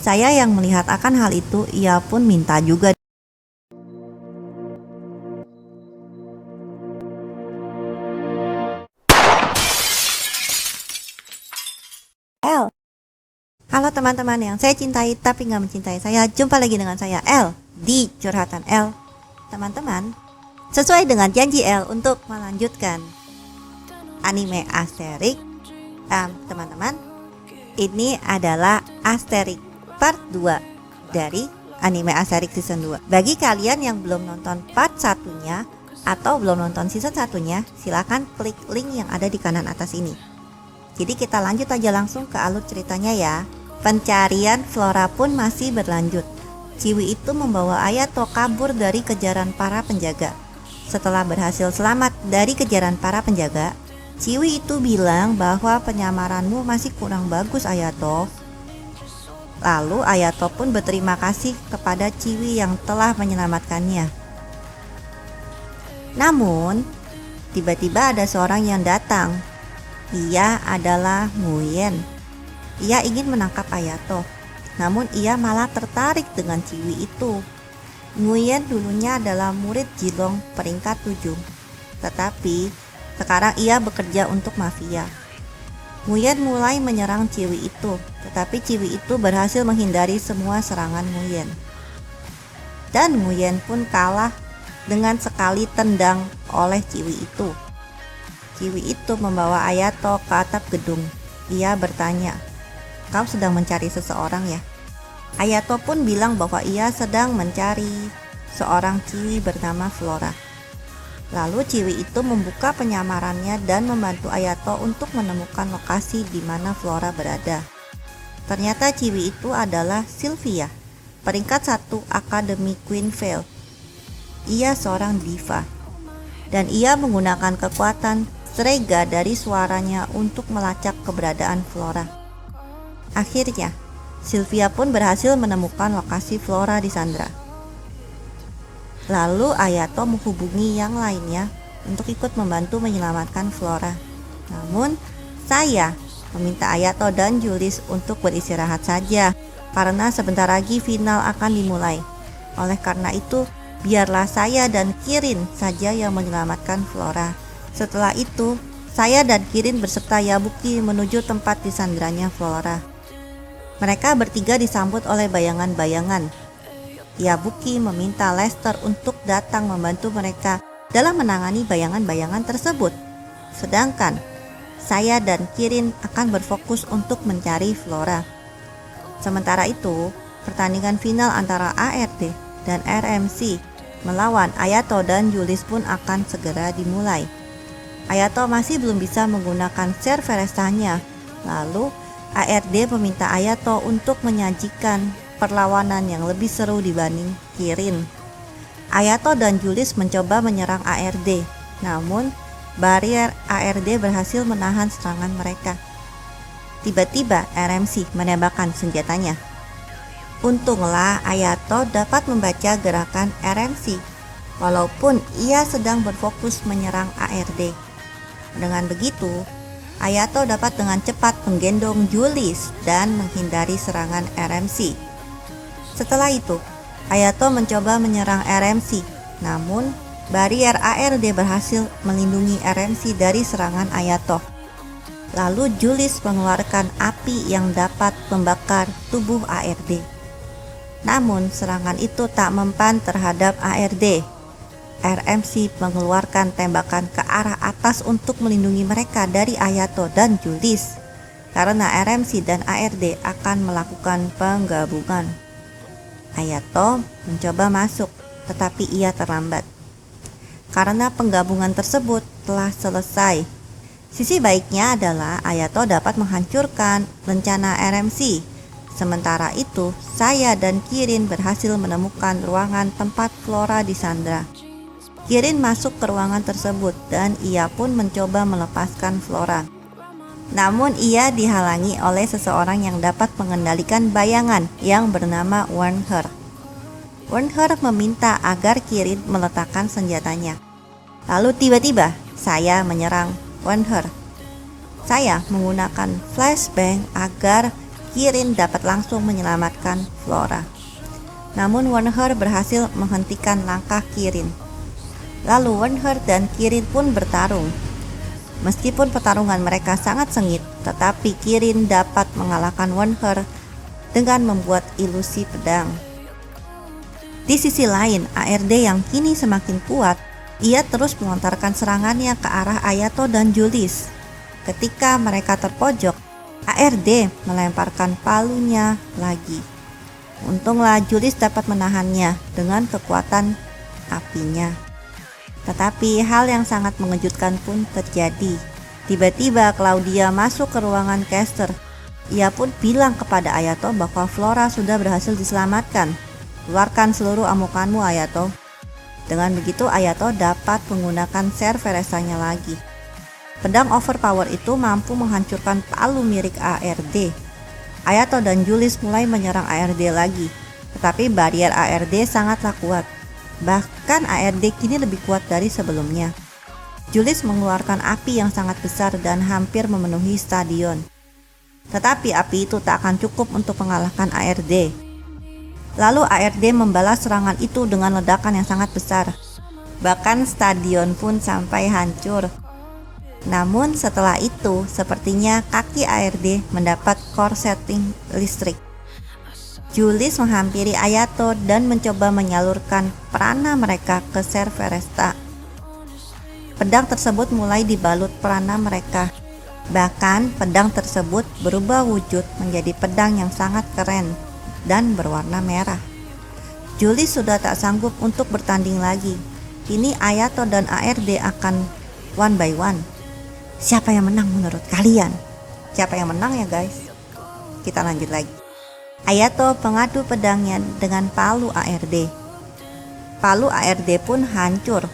Saya yang melihat akan hal itu, ia pun minta juga. L. Halo teman-teman yang saya cintai tapi nggak mencintai saya. Jumpa lagi dengan saya L di Curhatan L. Teman-teman, sesuai dengan janji L untuk melanjutkan anime Asterix, teman-teman, ini adalah Asterix part 2 dari anime Asterix season 2. Bagi kalian yang belum nonton part 1-nya atau belum nonton season 1-nya, silakan klik link yang ada di kanan atas ini. Jadi kita lanjut aja langsung ke alur ceritanya ya. Pencarian Flora pun masih berlanjut. Ciwi itu membawa Ayato kabur dari kejaran para penjaga. Setelah berhasil selamat dari kejaran para penjaga, Ciwi itu bilang bahwa penyamaranmu masih kurang bagus, Ayato. Lalu Ayato pun berterima kasih kepada Ciwi yang telah menyelamatkannya. Namun, tiba-tiba ada seorang yang datang. Ia adalah Nguyen. Ia ingin menangkap Ayato, namun ia malah tertarik dengan Ciwi itu. Nguyen dulunya adalah murid Jilong peringkat 7, tetapi sekarang ia bekerja untuk mafia. Nguyen mulai menyerang Ciwi itu, tetapi Ciwi itu berhasil menghindari semua serangan Nguyen. Dan Nguyen pun kalah dengan sekali tendang oleh Ciwi itu. Ciwi itu membawa Ayato ke atap gedung. Ia bertanya, "Kau sedang mencari seseorang ya?" Ayato pun bilang bahwa ia sedang mencari seorang Ciwi bernama Flora. Lalu Ciwi itu membuka penyamarannya dan membantu Ayato untuk menemukan lokasi di mana Flora berada. Ternyata Ciwi itu adalah Sylvia, peringkat 1 Akademi Queen Vale. Ia seorang diva, dan ia menggunakan kekuatan Strega dari suaranya untuk melacak keberadaan Flora. Akhirnya, Sylvia pun berhasil menemukan lokasi Flora di Sandra. Lalu Ayato menghubungi yang lainnya untuk ikut membantu menyelamatkan Flora. Namun, saya meminta Ayato dan Julius untuk beristirahat saja, karena sebentar lagi final akan dimulai. Oleh karena itu, biarlah saya dan Kirin saja yang menyelamatkan Flora. Setelah itu, saya dan Kirin berserta Yabuki menuju tempat disandranya Flora. Mereka bertiga disambut oleh bayangan-bayangan. Yabuki meminta Lester untuk datang membantu mereka dalam menangani bayangan-bayangan tersebut. Sedangkan saya dan Kirin akan berfokus untuk mencari Flora. Sementara itu, pertandingan final antara ARD dan RMC melawan Ayato dan Julius pun akan segera dimulai. Ayato masih belum bisa menggunakan share Verestanya. Lalu ARD meminta Ayato untuk menyajikan perlawanan yang lebih seru dibanding Kirin. Ayato dan Julius mencoba menyerang ARD, namun barier ARD berhasil menahan serangan mereka. Tiba-tiba RMC menembakkan senjatanya. Untunglah Ayato dapat membaca gerakan RMC, walaupun ia sedang berfokus menyerang ARD. Dengan begitu, Ayato dapat dengan cepat menggendong Julius dan menghindari serangan RMC. Setelah itu, Ayato mencoba menyerang RMC, namun barier ARD berhasil melindungi RMC dari serangan Ayato. Lalu Julius mengeluarkan api yang dapat membakar tubuh ARD. Namun serangan itu tak mempan terhadap ARD. RMC mengeluarkan tembakan ke arah atas untuk melindungi mereka dari Ayato dan Julius, karena RMC dan ARD akan melakukan penggabungan. Ayato mencoba masuk, tetapi ia terlambat. Karena penggabungan tersebut telah selesai. Sisi baiknya adalah Ayato dapat menghancurkan rencana RMC. Sementara itu, saya dan Kirin berhasil menemukan ruangan tempat Flora disandra. Kirin masuk ke ruangan tersebut dan ia pun mencoba melepaskan Flora. Namun ia dihalangi oleh seseorang yang dapat mengendalikan bayangan yang bernama Werner. Werner meminta agar Kirin meletakkan senjatanya. Lalu tiba-tiba saya menyerang Werner. Saya menggunakan flashbang agar Kirin dapat langsung menyelamatkan Flora. Namun Wernher berhasil menghentikan langkah Kirin. Lalu Wernher dan Kirin pun bertarung. Meskipun pertarungan mereka sangat sengit, tetapi Kirin dapat mengalahkan Wernher dengan membuat ilusi pedang. Di sisi lain, ARD yang kini semakin kuat, ia terus melontarkan serangannya ke arah Ayato dan Julius. Ketika mereka terpojok, ARD melemparkan palunya lagi. Untunglah Julius dapat menahannya dengan kekuatan apinya. Tetapi hal yang sangat mengejutkan pun terjadi. Tiba-tiba Claudia masuk ke ruangan caster. Ia pun bilang kepada Ayato bahwa Flora sudah berhasil diselamatkan. Keluarkan seluruh amukanmu, Ayato. Dengan begitu Ayato dapat menggunakan Cerveresanya lagi. Pedang overpower itu mampu menghancurkan palu milik ARD. Ayato dan Julius mulai menyerang ARD lagi. Tetapi barrier ARD sangatlah kuat. Bahkan ARD kini lebih kuat dari sebelumnya. Julius mengeluarkan api yang sangat besar dan hampir memenuhi stadion. Tetapi api itu tak akan cukup untuk mengalahkan ARD. Lalu ARD membalas serangan itu dengan ledakan yang sangat besar. Bahkan stadion pun sampai hancur. Namun setelah itu, sepertinya kaki ARD mendapat korsleting listrik. Julius menghampiri Ayato dan mencoba menyalurkan prana mereka ke Cerveresta. Pedang tersebut mulai dibalut prana mereka. Bahkan pedang tersebut berubah wujud menjadi pedang yang sangat keren dan berwarna merah. Julius sudah tak sanggup untuk bertanding lagi. Kini Ayato dan ARD akan one by one. Siapa yang menang menurut kalian? Siapa yang menang ya guys? Kita lanjut lagi. Ayato mengadu pedangnya dengan palu ARD. Palu ARD pun hancur.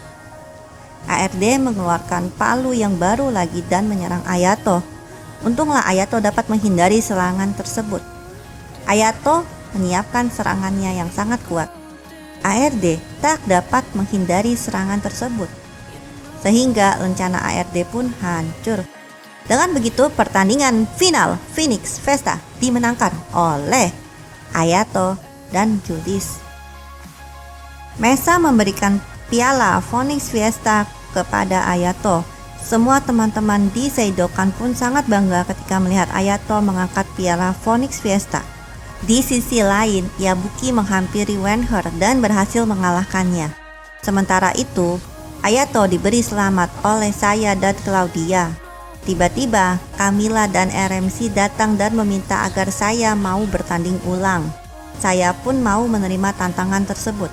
ARD mengeluarkan palu yang baru lagi dan menyerang Ayato. Untunglah Ayato dapat menghindari serangan tersebut. Ayato menyiapkan serangannya yang sangat kuat. ARD tak dapat menghindari serangan tersebut, sehingga rencana ARD pun hancur. Dengan begitu, pertandingan final Phoenix Fiesta dimenangkan oleh Ayato dan Julius. Mesa memberikan piala Phoenix Fiesta kepada Ayato. Semua teman-teman di Seidokan pun sangat bangga ketika melihat Ayato mengangkat piala Phoenix Fiesta. Di sisi lain, Yabuki menghampiri Wernher dan berhasil mengalahkannya. Sementara itu, Ayato diberi selamat oleh saya dan Claudia. Tiba-tiba, Camilla dan RMC datang dan meminta agar saya mau bertanding ulang. Saya pun mau menerima tantangan tersebut.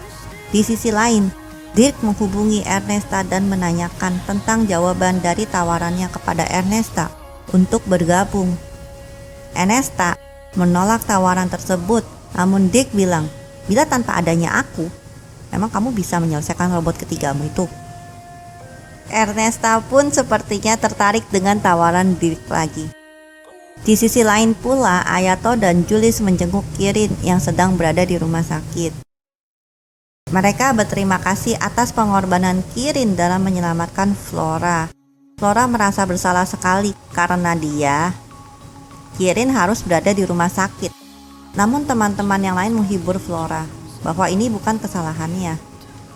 Di sisi lain, Dirk menghubungi Ernesta dan menanyakan tentang jawaban dari tawarannya kepada Ernesta untuk bergabung. Ernesta menolak tawaran tersebut, namun Dirk bilang, bila tanpa adanya aku, memang kamu bisa menyelesaikan robot ketigamu itu. Ernesta pun sepertinya tertarik dengan tawaran Dirk lagi. Di sisi lain pula, Ayato dan Julius menjenguk Kirin yang sedang berada di rumah sakit. Mereka berterima kasih atas pengorbanan Kirin dalam menyelamatkan Flora. Flora merasa bersalah sekali karena Kirin harus berada di rumah sakit. Namun teman-teman yang lain menghibur Flora bahwa ini bukan kesalahannya.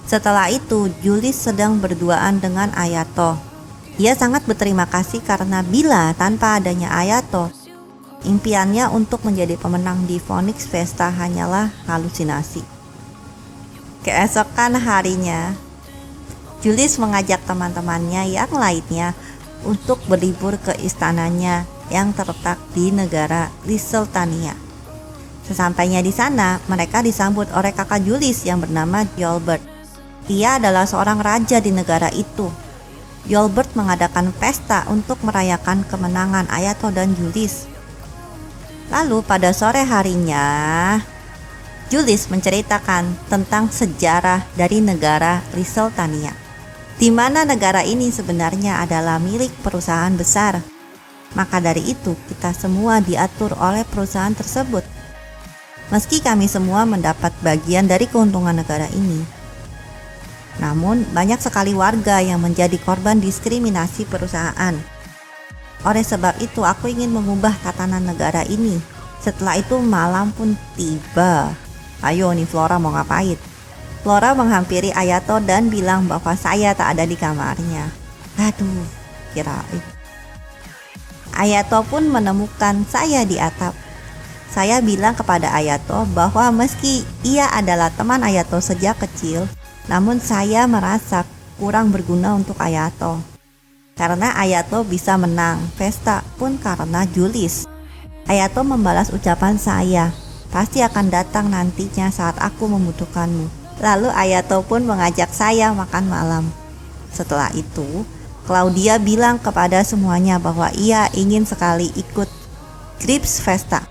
Setelah itu, Julius sedang berduaan dengan Ayato. Ia sangat berterima kasih karena bila tanpa adanya Ayato, impiannya untuk menjadi pemenang di Phoenix Fiesta hanyalah halusinasi. Keesokan harinya, Julius mengajak teman-temannya yang lainnya untuk berlibur ke istananya yang terletak di negara Lyseltania. Sesampainya di sana, mereka disambut oleh kakak Julius yang bernama Yolbert. Ia adalah seorang raja di negara itu. Yolbert mengadakan pesta untuk merayakan kemenangan Ayato dan Julius. Lalu pada sore harinya, Julius menceritakan tentang sejarah dari negara Lyseltania, di mana negara ini sebenarnya adalah milik perusahaan besar. Maka dari itu kita semua diatur oleh perusahaan tersebut. Meski kami semua mendapat bagian dari keuntungan negara ini, namun banyak sekali warga yang menjadi korban diskriminasi perusahaan. Oleh sebab itu aku ingin mengubah tatanan negara ini. Setelah itu malam pun tiba. Ayo nih Flora mau ngapain? Flora menghampiri Ayato dan bilang bahwa saya tak ada di kamarnya. Aduh, kirain. Ayato pun menemukan saya di atap. Saya bilang kepada Ayato bahwa meski ia adalah teman Ayato sejak kecil, namun saya merasa kurang berguna untuk Ayato. Karena Ayato bisa menang pesta pun karena Julius. Ayato membalas ucapan saya, pasti akan datang nantinya saat aku membutuhkanmu. Lalu Ayato pun mengajak saya makan malam. Setelah itu, Claudia bilang kepada semuanya bahwa ia ingin sekali ikut Grips Festa.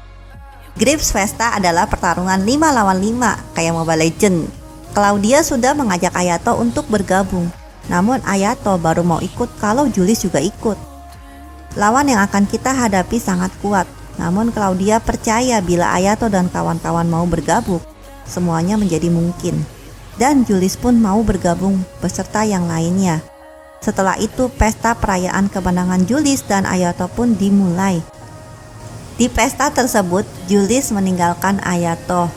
Grips Festa adalah pertarungan 5 lawan 5 kayak Mobile Legends. Claudia sudah mengajak Ayato untuk bergabung. Namun Ayato baru mau ikut kalau Julius juga ikut. Lawan yang akan kita hadapi sangat kuat. Namun Claudia percaya bila Ayato dan kawan-kawan mau bergabung, semuanya menjadi mungkin. Dan Julius pun mau bergabung beserta yang lainnya. Setelah itu pesta perayaan kemenangan Julius dan Ayato pun dimulai. Di pesta tersebut Julius meninggalkan Ayato.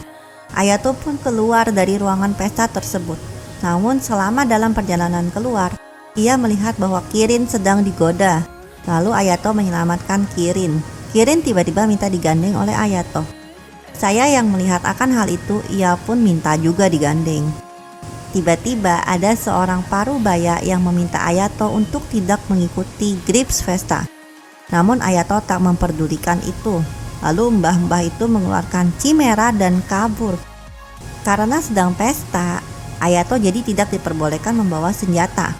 Ayato pun keluar dari ruangan pesta tersebut. Namun selama dalam perjalanan keluar, ia melihat bahwa Kirin sedang digoda. Lalu Ayato menyelamatkan Kirin. Kirin tiba-tiba minta digandeng oleh Ayato. Saya yang melihat akan hal itu, ia pun minta juga digandeng. Tiba-tiba ada seorang parubaya yang meminta Ayato untuk tidak mengikuti Grips Festa. Namun Ayato tak memperdulikan itu. Lalu mbah-mbah itu mengeluarkan cimera dan kabur. Karena sedang pesta, Ayato jadi tidak diperbolehkan membawa senjata.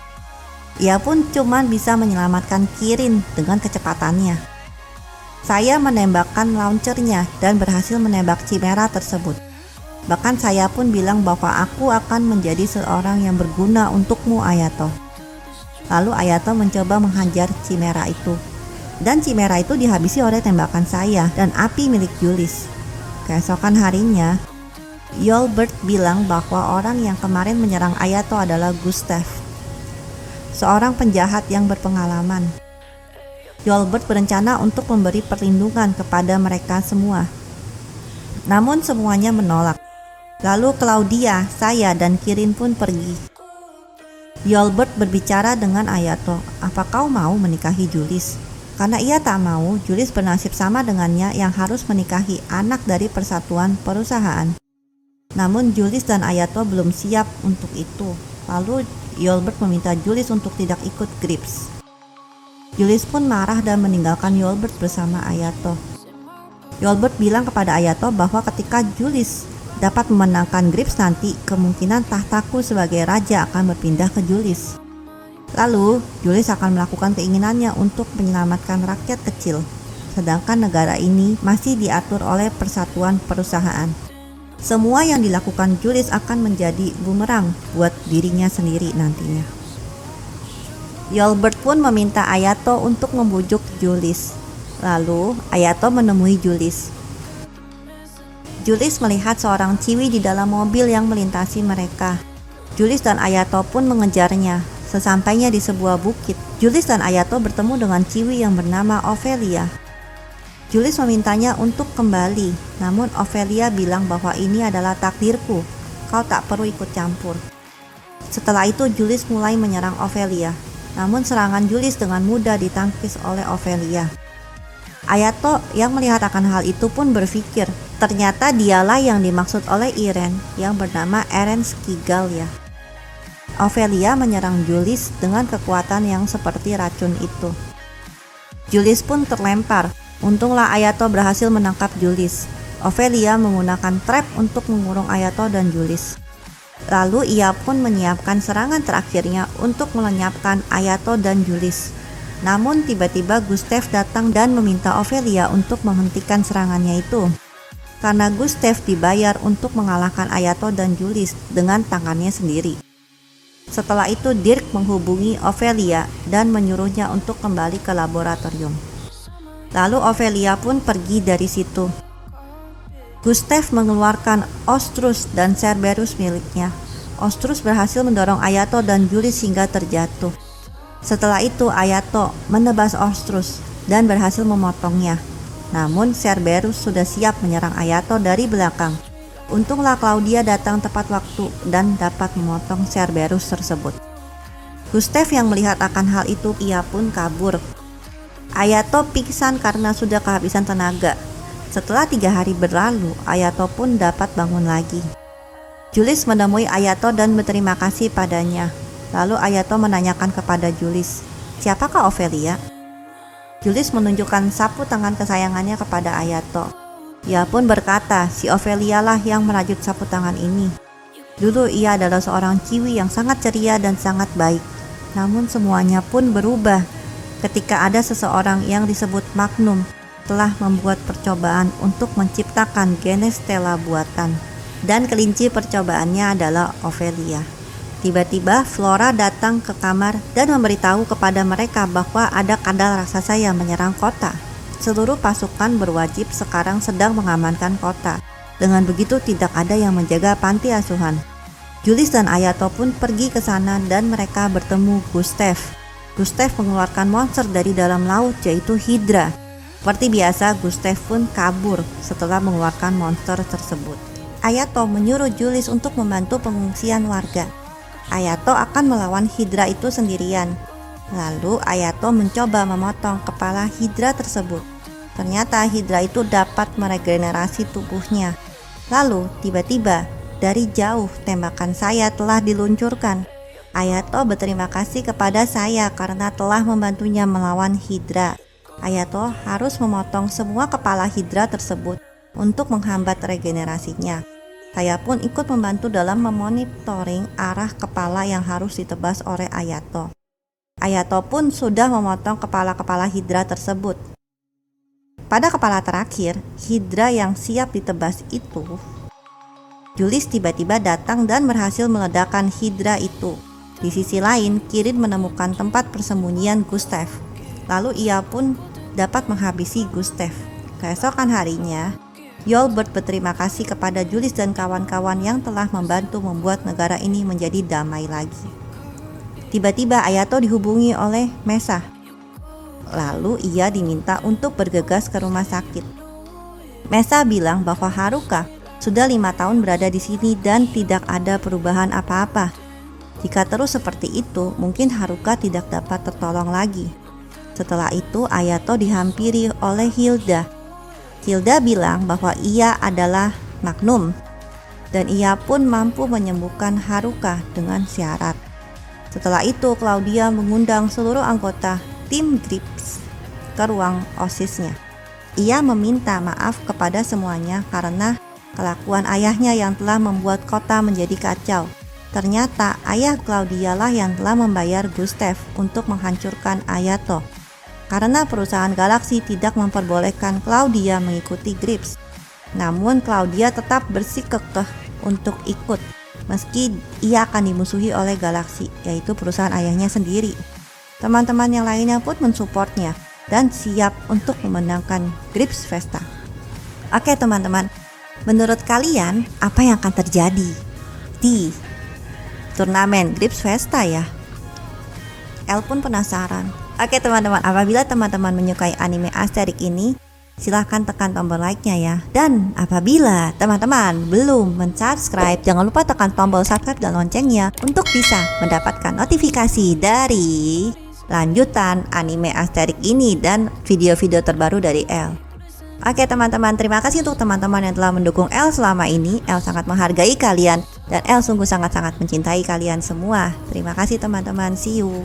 Ia pun cuma bisa menyelamatkan Kirin dengan kecepatannya. Saya menembakkan launchernya dan berhasil menembak cimera tersebut. Bahkan saya pun bilang bahwa aku akan menjadi seorang yang berguna untukmu Ayato. Lalu Ayato mencoba menghajar cimera itu. Dan cimera itu dihabisi oleh tembakan saya dan api milik Julius. Keesokan harinya, Yolbert bilang bahwa orang yang kemarin menyerang Ayato adalah Gustav, seorang penjahat yang berpengalaman. Yolbert berencana untuk memberi perlindungan kepada mereka semua. Namun semuanya menolak. Lalu Claudia, saya, dan Kirin pun pergi. Yolbert berbicara dengan Ayato, apa kau mau menikahi Julius? Karena ia tak mau Julius bernasib sama dengannya yang harus menikahi anak dari persatuan perusahaan. Namun Julius dan Ayato belum siap untuk itu. Lalu Yolbert meminta Julius untuk tidak ikut Grips. Julius pun marah dan meninggalkan Yolbert bersama Ayato. Yolbert bilang kepada Ayato bahwa ketika Julius dapat memenangkan Grips nanti, kemungkinan tahtaku sebagai raja akan berpindah ke Julius. Lalu Julius akan melakukan keinginannya untuk menyelamatkan rakyat kecil, sedangkan negara ini masih diatur oleh persatuan perusahaan. Semua yang dilakukan Julius akan menjadi bumerang buat dirinya sendiri nantinya. Yolbert pun meminta Ayato untuk membujuk Julius. Lalu Ayato menemui Julius. Julius melihat seorang ciwi di dalam mobil yang melintasi mereka. Julius dan Ayato pun mengejarnya. Sesampainya di sebuah bukit, Julius dan Ayato bertemu dengan ciwi yang bernama Ophelia. Julius memintanya untuk kembali, namun Ophelia bilang bahwa ini adalah takdirku, kau tak perlu ikut campur. Setelah itu Julius mulai menyerang Ophelia, namun serangan Julius dengan mudah ditangkis oleh Ophelia. Ayato yang melihat akan hal itu pun berpikir, ternyata dialah yang dimaksud oleh Irene yang bernama Eren Skigal ya. Ophelia menyerang Julius dengan kekuatan yang seperti racun itu. Julius pun terlempar. Untunglah Ayato berhasil menangkap Julius. Ophelia menggunakan trap untuk mengurung Ayato dan Julius. Lalu ia pun menyiapkan serangan terakhirnya untuk melenyapkan Ayato dan Julius. Namun tiba-tiba Gustav datang dan meminta Ophelia untuk menghentikan serangannya itu. Karena Gustav dibayar untuk mengalahkan Ayato dan Julius dengan tangannya sendiri. Setelah itu Dirk menghubungi Ophelia dan menyuruhnya untuk kembali ke laboratorium. Lalu Ophelia pun pergi dari situ. Gustav mengeluarkan Ostrus dan Cerberus miliknya. Ostrus berhasil mendorong Ayato dan Julius hingga terjatuh. Setelah itu Ayato menebas Ostrus dan berhasil memotongnya. Namun Cerberus sudah siap menyerang Ayato dari belakang. Untunglah Claudia datang tepat waktu dan dapat memotong Cerberus tersebut. Gustave yang melihat akan hal itu, ia pun kabur. Ayato pingsan karena sudah kehabisan tenaga. Setelah 3 hari berlalu, Ayato pun dapat bangun lagi. Julius menemui Ayato dan berterima kasih padanya. Lalu Ayato menanyakan kepada Julius, "Siapakah Ophelia?" Julius menunjukkan sapu tangan kesayangannya kepada Ayato. Ia pun berkata, si Ophelia lah yang merajut sapu tangan ini. Dulu ia adalah seorang ciwi yang sangat ceria dan sangat baik. Namun semuanya pun berubah ketika ada seseorang yang disebut Magnum telah membuat percobaan untuk menciptakan Genestella buatan. Dan kelinci percobaannya adalah Ophelia. Tiba-tiba Flora datang ke kamar dan memberitahu kepada mereka bahwa ada kadal raksasa yang menyerang kota. Seluruh pasukan berwajib sekarang sedang mengamankan kota. Dengan begitu tidak ada yang menjaga panti asuhan. Julius dan Ayato pun pergi ke sana dan mereka bertemu Gustave. Gustave mengeluarkan monster dari dalam laut, yaitu Hydra. Seperti biasa, Gustave pun kabur setelah mengeluarkan monster tersebut. Ayato menyuruh Julius untuk membantu pengungsian warga. Ayato akan melawan Hydra itu sendirian. Lalu Ayato mencoba memotong kepala Hydra tersebut. Ternyata Hydra itu dapat meregenerasi tubuhnya. Lalu tiba-tiba dari jauh tembakan saya telah diluncurkan. Ayato berterima kasih kepada saya karena telah membantunya melawan Hydra. Ayato harus memotong semua kepala Hydra tersebut untuk menghambat regenerasinya. Saya pun ikut membantu dalam memonitoring arah kepala yang harus ditebas oleh Ayato. Ayato pun sudah memotong kepala-kepala Hydra tersebut. Pada kepala terakhir, Hydra yang siap ditebas itu, Julius tiba-tiba datang dan berhasil meledakkan Hydra itu. Di sisi lain, Kirin menemukan tempat persembunyian Gustave. Lalu ia pun dapat menghabisi Gustave. Keesokan harinya, Yolbert berterima kasih kepada Julius dan kawan-kawan yang telah membantu membuat negara ini menjadi damai lagi. Tiba-tiba Ayato dihubungi oleh Mesa. Lalu ia diminta untuk bergegas ke rumah sakit. Mesa bilang bahwa Haruka sudah 5 tahun berada di sini dan tidak ada perubahan apa-apa. Jika terus seperti itu, mungkin Haruka tidak dapat tertolong lagi. Setelah itu, Ayato dihampiri oleh Hilda. Hilda bilang bahwa ia adalah Magnum dan ia pun mampu menyembuhkan Haruka dengan syarat. Setelah itu, Claudia mengundang seluruh anggota tim Grips ke ruang OSIS-nya. Ia meminta maaf kepada semuanya karena kelakuan ayahnya yang telah membuat kota menjadi kacau. Ternyata ayah Claudia lah yang telah membayar Gustave untuk menghancurkan Ayato. Karena perusahaan Galaksi tidak memperbolehkan Claudia mengikuti Grips. Namun Claudia tetap bersikukuh untuk ikut, meski ia akan dimusuhi oleh Galaksi, yaitu perusahaan ayahnya sendiri. Teman-teman yang lainnya pun mensupportnya dan siap untuk memenangkan Grips Festa. Oke teman-teman, menurut kalian apa yang akan terjadi di turnamen Grips Festa ya? El pun penasaran. Oke teman-teman, apabila teman-teman menyukai anime Asterix ini, silahkan tekan tombol like-nya ya. Dan apabila teman-teman belum mensubscribe, jangan lupa tekan tombol subscribe dan loncengnya untuk bisa mendapatkan notifikasi dari lanjutan anime Asterix ini dan video-video terbaru dari El. Oke teman-teman, terima kasih untuk teman-teman yang telah mendukung El selama ini. El sangat menghargai kalian dan El sungguh sangat-sangat mencintai kalian semua. Terima kasih teman-teman, see you.